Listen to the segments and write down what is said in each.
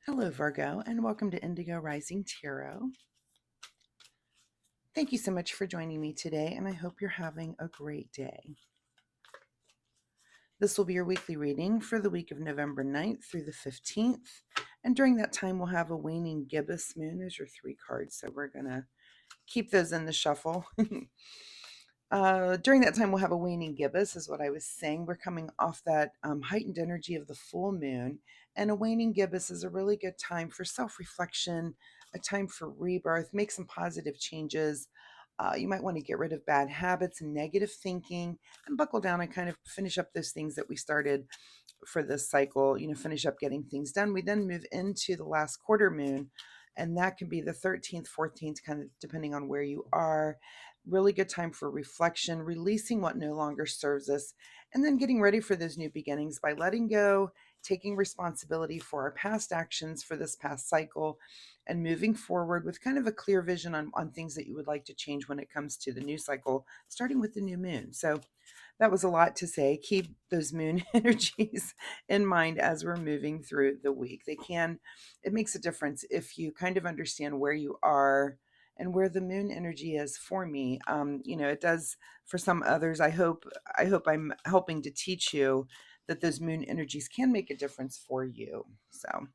Hello, Virgo, and welcome to Indigo Rising Tarot. Thank you so much for joining me today, and I hope you're having a great day. This will be your weekly reading for the week of November 9th through the 15th, and during that time, we'll have a waning gibbous moon as your 3 cards, so we're going to keep those in the shuffle. During that time, we'll have a waning gibbous, is what I was saying. We're coming off that heightened energy of the full moon, and a waning gibbous is a really good time for self-reflection, a time for rebirth, make some positive changes. You might want to get rid of bad habits and negative thinking and buckle down and kind of finish up those things that we started for this cycle, finish up getting things done. We then move into the last quarter moon, and that can be the 13th, 14th, kind of depending on where you are. Really good time for reflection, releasing what no longer serves us, and then getting ready for those new beginnings by letting go, taking responsibility for our past actions for this past cycle, and moving forward with kind of a clear vision on things that you would like to change when it comes to the new cycle, starting with the new moon. So that was a lot to say. Keep those moon energies in mind as we're moving through the week. It makes a difference if you kind of understand where you are and where the moon energy is. For me, it does for some others. I hope I'm helping to teach you that those moon energies can make a difference for you. So,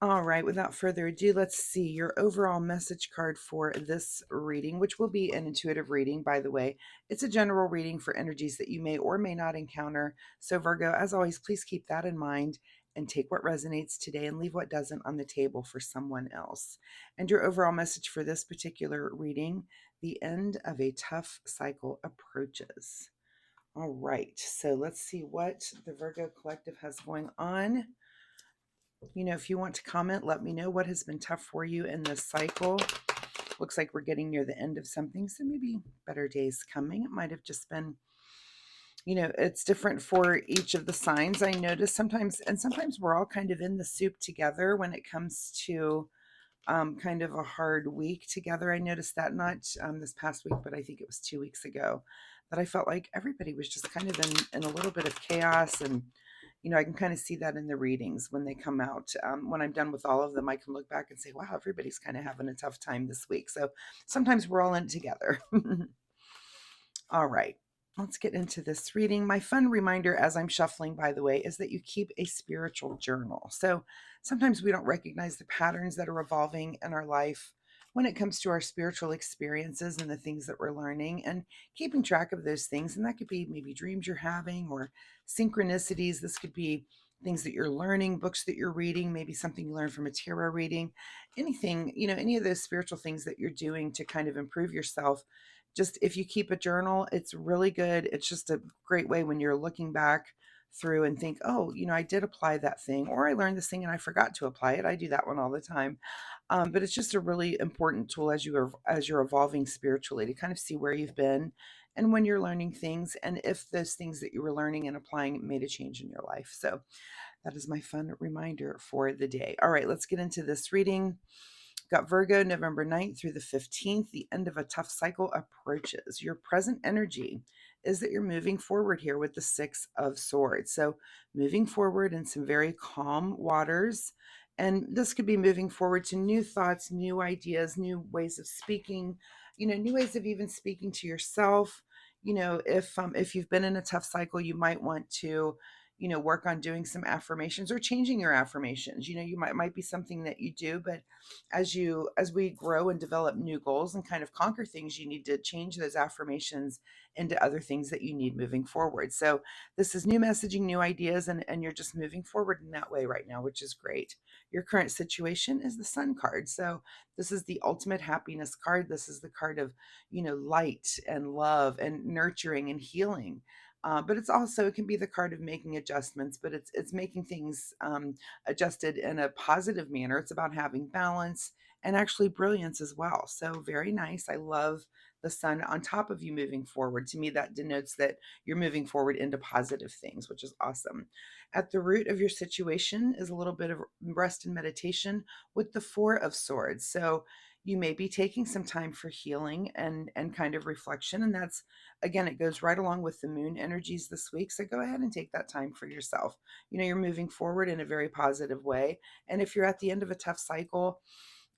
all right, without further ado, let's see your overall message card for this reading, which will be an intuitive reading, by the way. It's a general reading for energies that you may or may not encounter. So, Virgo, as always, please keep that in mind and take what resonates today and leave what doesn't on the table for someone else. And your overall message for this particular reading: the end of a tough cycle approaches. All right, so let's see what the Virgo Collective has going on. If you want to comment, let me know what has been tough for you in this cycle. Looks like we're getting near the end of something, so maybe better days coming. It might have just been, it's different for each of the signs. I notice sometimes we're all kind of in the soup together when it comes to kind of a hard week together. I noticed that not this past week, but I think it was 2 weeks ago, that I felt like everybody was just kind of in a little bit of chaos. And I can kind of see that in the readings when they come out. When I'm done with all of them, I can look back and say, wow, everybody's kind of having a tough time this week. So sometimes we're all in it together. All right, let's get into this reading. My fun reminder as I'm shuffling, by the way, is that you keep a spiritual journal. So sometimes we don't recognize the patterns that are evolving in our life when it comes to our spiritual experiences and the things that we're learning, and keeping track of those things. And that could be maybe dreams you're having or synchronicities. This could be things that you're learning, books that you're reading, maybe something you learned from a tarot reading, anything, any of those spiritual things that you're doing to kind of improve yourself. Just if you keep a journal, it's really good. It's just a great way when you're looking back through and think, oh, I did apply that thing, or I learned this thing and I forgot to apply it. I do that one all the time. But it's just a really important tool as you're evolving spiritually, to kind of see where you've been and when you're learning things, and if those things that you were learning and applying made a change in your life. So that is my fun reminder for the day. All right, let's get into this reading. Got Virgo, November 9th through the 15th. The end of a tough cycle approaches. Your present energy is that you're moving forward here with the Six of Swords. So moving forward in some very calm waters. And this could be moving forward to new thoughts, new ideas, new ways of speaking, new ways of even speaking to yourself. If you've been in a tough cycle, you might want to work on doing some affirmations or changing your affirmations. You might be something that you do, but as we grow and develop new goals and kind of conquer things, you need to change those affirmations into other things that you need moving forward. So this is new messaging, new ideas, and you're just moving forward in that way right now, which is great. Your current situation is the Sun card. So this is the ultimate happiness card. This is the card of light and love and nurturing and healing. But it can be the card of making adjustments, but it's making things adjusted in a positive manner. It's about having balance and actually brilliance as well. So very nice. I love the sun on top of you moving forward. To me, that denotes that you're moving forward into positive things, which is awesome. At the root of your situation is a little bit of rest and meditation with the Four of Swords. So you may be taking some time for healing and kind of reflection. And that's, again, it goes right along with the moon energies this week. So go ahead and take that time for yourself. You're moving forward in a very positive way. And if you're at the end of a tough cycle,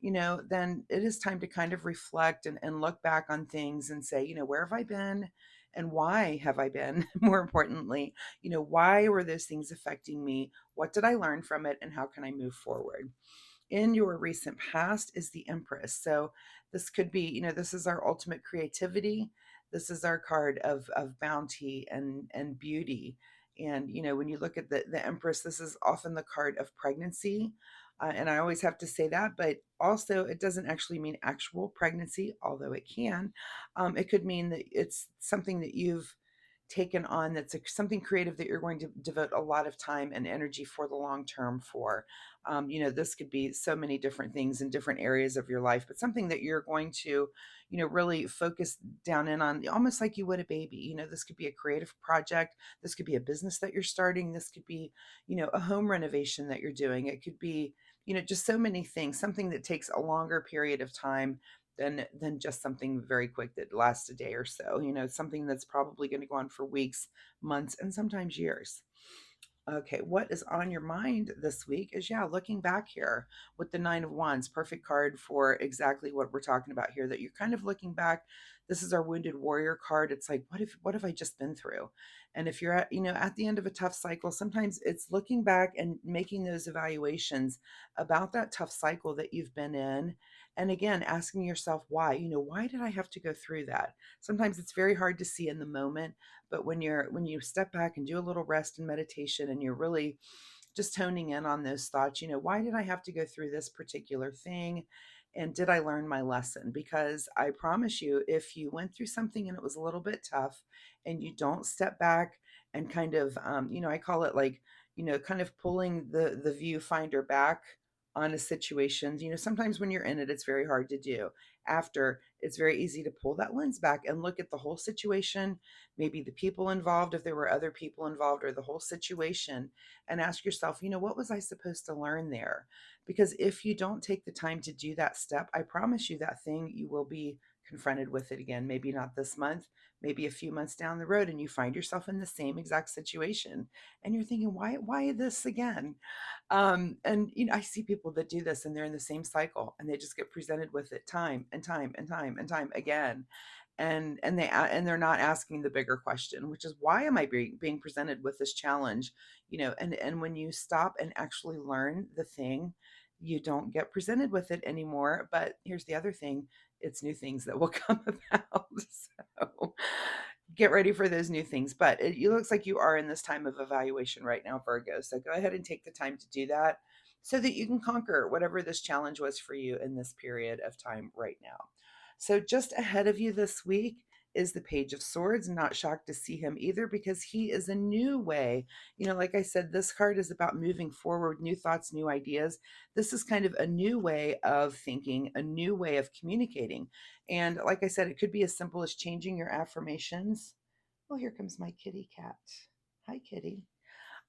then it is time to kind of reflect and look back on things and say, where have I been and why have I been? More importantly, why were those things affecting me? What did I learn from it? And how can I move forward? In your recent past is the Empress. So this could be, this is our ultimate creativity. This is our card of bounty and beauty. And when you look at the Empress, this is often the card of pregnancy. And I always have to say that, but also it doesn't actually mean actual pregnancy, although it can. It could mean that it's something that you've taken on that's something creative that you're going to devote a lot of time and energy for the long term for. This could be so many different things in different areas of your life, but something that you're going to, really focus down in on, almost like you would a baby. This could be a creative project. This could be a business that you're starting. This could be, a home renovation that you're doing. It could be, just so many things, something that takes a longer period of time than just something very quick that lasts a day or so. Something that's probably going to go on for weeks, months, and sometimes years. Okay, what is on your mind this week is, looking back here with the Nine of Wands, perfect card for exactly what we're talking about here, that you're kind of looking back. This is our Wounded Warrior card. It's like, what have I just been through? And if you're at the end of a tough cycle, sometimes it's looking back and making those evaluations about that tough cycle that you've been in. And again, asking yourself why, why did I have to go through that? Sometimes it's very hard to see in the moment, but when you step back and do a little rest and meditation, and you're really just honing in on those thoughts, why did I have to go through this particular thing? And did I learn my lesson? Because I promise you, if you went through something and it was a little bit tough and you don't step back and kind of, I call it like, kind of pulling the viewfinder back on a situation. Sometimes when you're in it, it's very hard to do. After, it's very easy to pull that lens back and look at the whole situation, maybe the people involved, if there were other people involved, or the whole situation, and ask yourself, what was I supposed to learn there? Because if you don't take the time to do that step, I promise you that thing, you will be confronted with it again. Maybe not this month, maybe a few months down the road, and you find yourself in the same exact situation, and you're thinking, why this again? And I see people that do this, and they're in the same cycle, and they just get presented with it time and time and time and time again. And they're not asking the bigger question, which is, why am I being presented with this challenge? And when you stop and actually learn the thing, you don't get presented with it anymore. But here's the other thing, it's new things that will come about. So get ready for those new things. But it looks like you are in this time of evaluation right now, Virgo. So go ahead and take the time to do that so that you can conquer whatever this challenge was for you in this period of time right now. So just ahead of you this week is the Page of Swords. Not shocked to see him either, because he is a new way. Like I said, this card is about moving forward, new thoughts, new ideas. This is kind of a new way of thinking, a new way of communicating. And like I said, it could be as simple as changing your affirmations. Oh, here comes my kitty cat. Hi, kitty.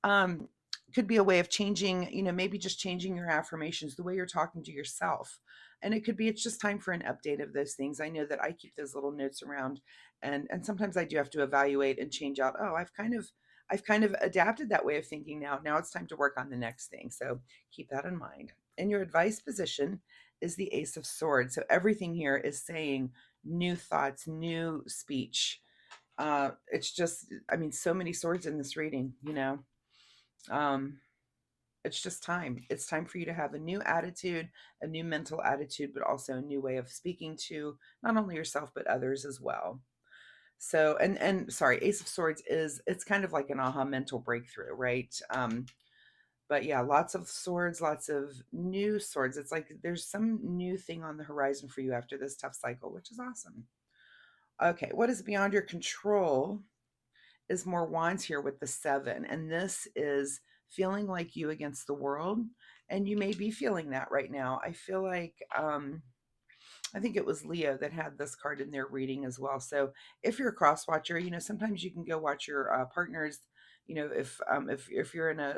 Um, could be a way of changing, maybe just changing your affirmations, the way you're talking to yourself. And it could be, it's just time for an update of those things. I know that I keep those little notes around, and sometimes I do have to evaluate and change out. Oh, I've kind of adapted that way of thinking now. Now it's time to work on the next thing. So keep that in mind. In your advice position is the Ace of Swords. So everything here is saying new thoughts, new speech. It's just, I mean, so many swords in this reading. um, it's just time. It's time for you to have a new attitude, a new mental attitude, but also a new way of speaking to not only yourself, but others as well. So, and sorry, Ace of Swords it's kind of like an aha mental breakthrough, right? But yeah, lots of swords, lots of new swords. It's like there's some new thing on the horizon for you after this tough cycle, which is awesome. Okay, what is beyond your control is more wands here with the seven. And this is feeling like you against the world. And you may be feeling that right now. I feel like I think it was Leo that had this card in their reading as well. So if you're a cross watcher, sometimes you can go watch your partners. If you're in a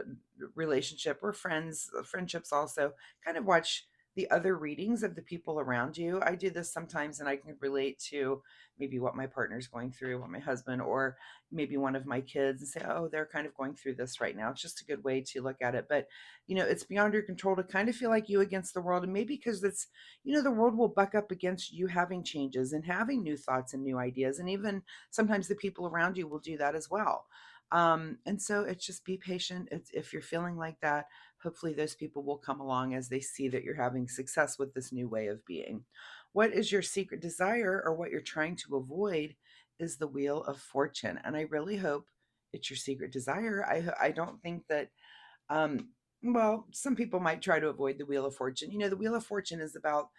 relationship or friendships also, kind of watch the other readings of the people around you. I do this sometimes, and I can relate to maybe what my partner's going through, what my husband, or maybe one of my kids, and say, oh, they're kind of going through this right now. It's just a good way to look at it. But it's beyond your control to kind of feel like you against the world, and maybe because it's the world will buck up against you having changes and having new thoughts and new ideas. And even sometimes the people around you will do that as well. And so it's just be patient. If you're feeling like that, hopefully those people will come along as they see that you're having success with this new way of being. What is your secret desire, or what you're trying to avoid, is the Wheel of Fortune. And I really hope it's your secret desire. I don't think that well, some people might try to avoid the Wheel of Fortune. The Wheel of Fortune is about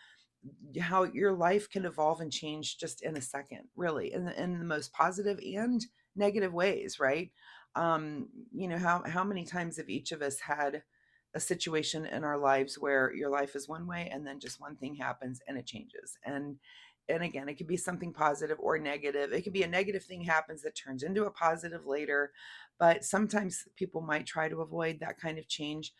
how your life can evolve and change just in a second, really, in the most positive and negative ways, right? How many times have each of us had a situation in our lives where your life is one way and then just one thing happens and it changes. And again, it could be something positive or negative. It could be a negative thing happens that turns into a positive later, but sometimes people might try to avoid that kind of change.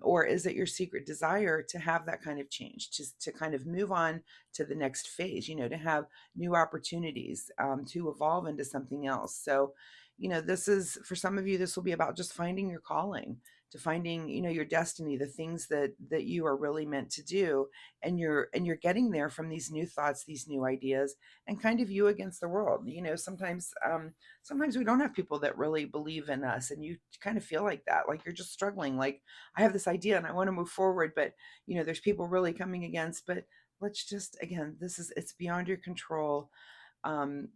Or is it your secret desire to have that kind of change, to kind of move on to the next phase, to have new opportunities, to evolve into something else? So, this is, for some of you, this will be about just finding your calling, to finding, your destiny, the things that you are really meant to do. And you're getting there from these new thoughts, these new ideas, and kind of you against the world. Sometimes we don't have people that really believe in us, and you kind of feel like that, like you're just struggling, like I have this idea and I want to move forward, but there's people really coming against. But let's just, again, it's beyond your control. um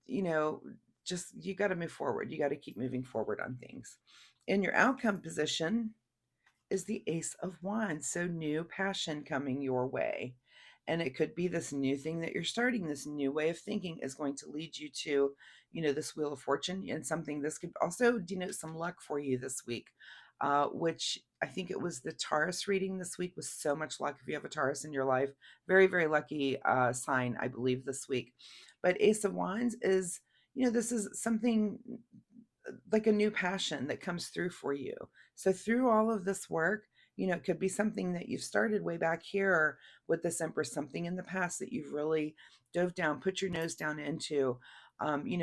you know just, you got to move forward, you got to keep moving forward on things. In your outcome position is the Ace of Wands. So, new passion coming your way. And it could be this new thing that you're starting, this new way of thinking is going to lead you to, this Wheel of Fortune, and something. This could also denote some luck for you this week, which I think it was the Taurus reading this week was so much luck. If you have a Taurus in your life, very, very lucky sign, I believe, this week. But Ace of Wands is, this is something like a new passion that comes through for you. So through all of this work, it could be something that you've started way back here with this Empress, something in the past that you've really dove down, put your nose down into,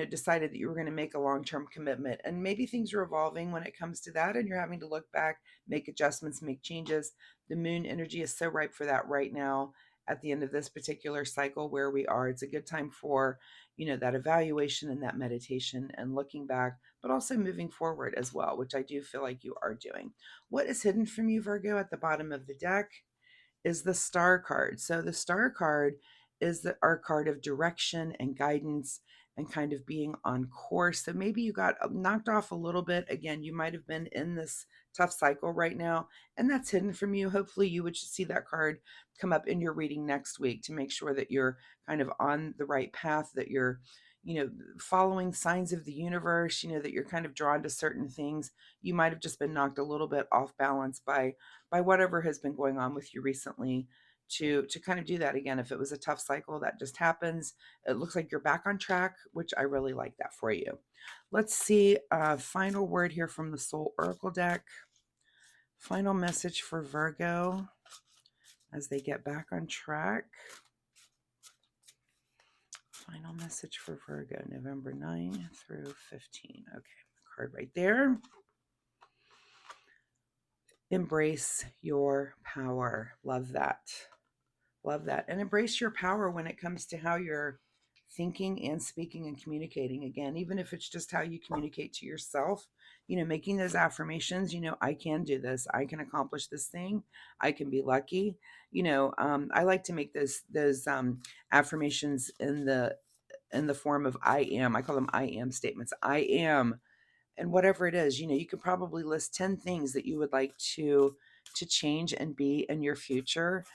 decided that you were going to make a long-term commitment. And maybe things are evolving when it comes to that, and you're having to look back, make adjustments, make changes. The moon energy is so ripe for that right now at the end of this particular cycle where we are. It's a good time for, that evaluation and that meditation and looking back, but also moving forward as well, which I do feel like you are doing. What is hidden from you, Virgo, at the bottom of the deck is the Star card. So the Star card is our card of direction and guidance and kind of being on course. So maybe you got knocked off a little bit. Again, you might have been in this tough cycle right now, and that's hidden from you. Hopefully you would see that card come up in your reading next week to make sure that you're kind of on the right path, that you're following signs of the universe, that you're kind of drawn to certain things. You might have just been knocked a little bit off balance by whatever has been going on with you recently, to kind of do that again. If it was a tough cycle, that just happens. It looks like you're back on track, which I really like that for you. Let's see a final word here from the Soul Oracle deck. Final message for Virgo as they get back on track. Final message for Virgo, November 9 through 15. Okay, card right there. Embrace your power. Love that. Love that. And embrace your power when it comes to how you're thinking and speaking and communicating. Again, even if it's just how you communicate to yourself, making those affirmations, I can do this. I can accomplish this thing. I can be lucky. I like to make those affirmations in the form of I am. I call them I am statements. I am, and whatever it is, you could probably list 10 things that you would like to change and be in your future,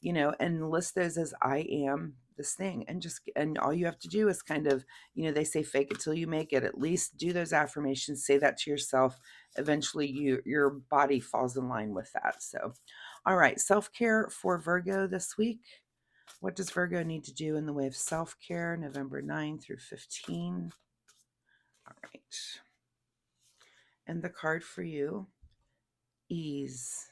and list those as I am this thing. And all you have to do is kind of, they say fake it till you make it. At least do those affirmations, say that to yourself. Eventually your body falls in line with that. So all right, self-care for Virgo this week. What does Virgo need to do in the way of self-care? November 9 through 15. All right. And the card for you, ease.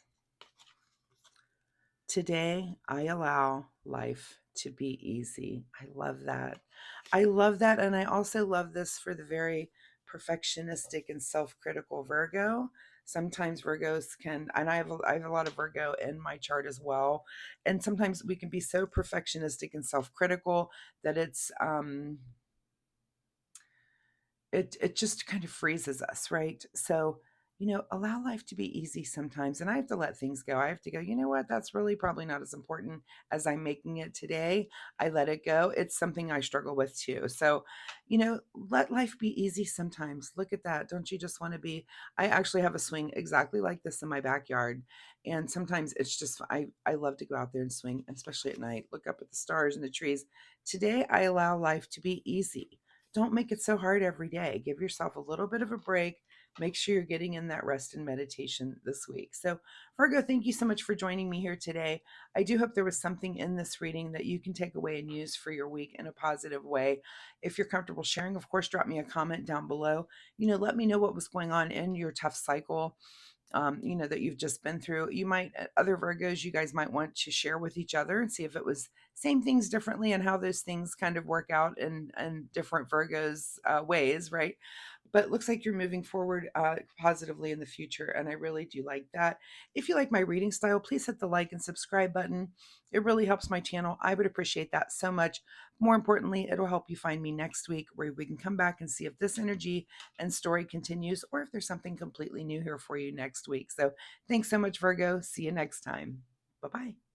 Today, I allow life to be easy. I love that. I love that. And I also love this for the very perfectionistic and self-critical Virgo. Sometimes Virgos can, and I have a lot of Virgo in my chart as well. And sometimes we can be so perfectionistic and self-critical that it just kind of freezes us, right? So, allow life to be easy sometimes. And I have to let things go. I have to go, you know what? That's really probably not as important as I'm making it today. I let it go. It's something I struggle with too. So, let life be easy sometimes. Look at that. Don't you just want to be? I actually have a swing exactly like this in my backyard. And sometimes it's just, I love to go out there and swing, especially at night, look up at the stars and the trees. Today, I allow life to be easy. Don't make it so hard every day. Give yourself a little bit of a break. Make sure you're getting in that rest and meditation this week. So, Virgo, thank you so much for joining me here today. I do hope there was something in this reading that you can take away and use for your week in a positive way. If you're comfortable sharing, of course, drop me a comment down below. Let me know what was going on in your tough cycle. That you've just been through. You might, other Virgos, you guys might want to share with each other and see if it was same things differently and how those things kind of work out in different Virgos ways, right? But it looks like you're moving forward positively in the future, and I really do like that. If you like my reading style, please hit the like and subscribe button. It really helps my channel. I would appreciate that so much. More importantly, it'll help you find me next week where we can come back and see if this energy and story continues or if there's something completely new here for you next week. So thanks so much, Virgo. See you next time. Bye-bye.